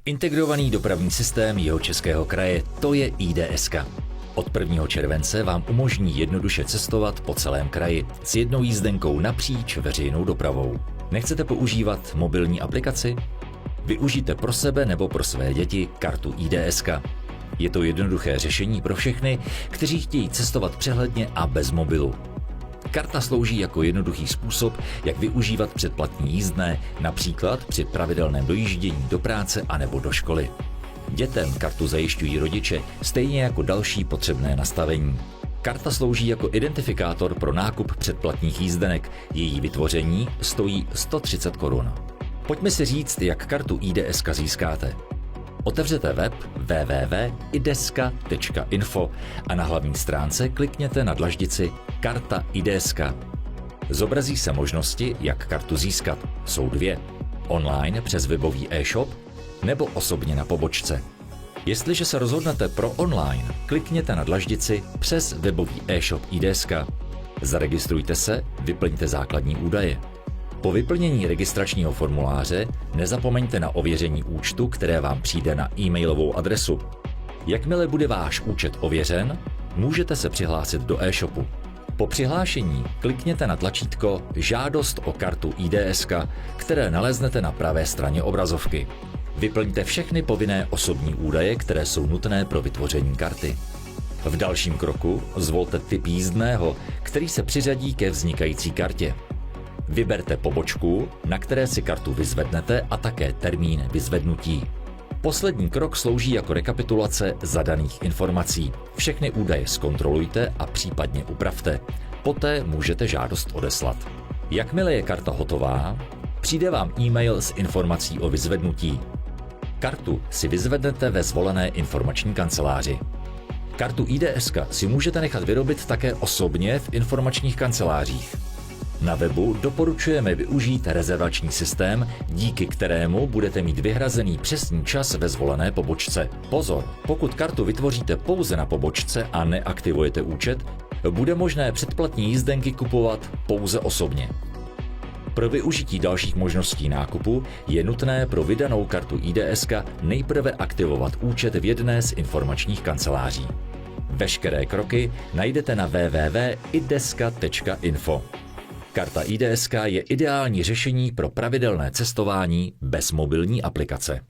Integrovaný dopravní systém Jihočeského kraje, to je IDS. Od 1. července vám umožní jednoduše cestovat po celém kraji s jednou jízdenkou napříč veřejnou dopravou. Nechcete používat mobilní aplikaci? Využijte pro sebe nebo pro své děti kartu IDS. Je to jednoduché řešení pro všechny, kteří chtějí cestovat přehledně a bez mobilu. Karta slouží jako jednoduchý způsob, jak využívat předplatní jízdné, například při pravidelném dojíždění do práce anebo do školy. Dětem kartu zajišťují rodiče, stejně jako další potřebné nastavení. Karta slouží jako identifikátor pro nákup předplatních jízdenek. Její vytvoření stojí 130 korun. Pojďme si říct, jak kartu IDS získáte. Otevřete web www.ideska.info a na hlavní stránce klikněte na dlaždici Karta IDS. Zobrazí se možnosti, jak kartu získat. Jsou dvě. Online přes webový e-shop nebo osobně na pobočce. Jestliže se rozhodnete pro online, klikněte na dlaždici přes webový e-shop IDS. Zaregistrujte se, vyplňte základní údaje. Po vyplnění registračního formuláře nezapomeňte na ověření účtu, které vám přijde na e-mailovou adresu. Jakmile bude váš účet ověřen, můžete se přihlásit do e-shopu. Po přihlášení klikněte na tlačítko Žádost o kartu IDS, které naleznete na pravé straně obrazovky. Vyplňte všechny povinné osobní údaje, které jsou nutné pro vytvoření karty. V dalším kroku zvolte typ jízdného, který se přiřadí ke vznikající kartě. Vyberte pobočku, na které si kartu vyzvednete, a také termín vyzvednutí. Poslední krok slouží jako rekapitulace zadaných informací. Všechny údaje zkontrolujte a případně upravte. Poté můžete žádost odeslat. Jakmile je karta hotová, přijde vám e-mail s informací o vyzvednutí. Kartu si vyzvednete ve zvolené informační kanceláři. Kartu IDS si můžete nechat vyrobit také osobně v informačních kancelářích. Na webu doporučujeme využít rezervační systém, díky kterému budete mít vyhrazený přesný čas ve zvolené pobočce. Pozor, pokud kartu vytvoříte pouze na pobočce a neaktivujete účet, bude možné předplatní jízdenky kupovat pouze osobně. Pro využití dalších možností nákupu je nutné pro vydanou kartu IDS nejprve aktivovat účet v jedné z informačních kanceláří. Veškeré kroky najdete na www.ideska.info. Karta IDS je ideální řešení pro pravidelné cestování bez mobilní aplikace.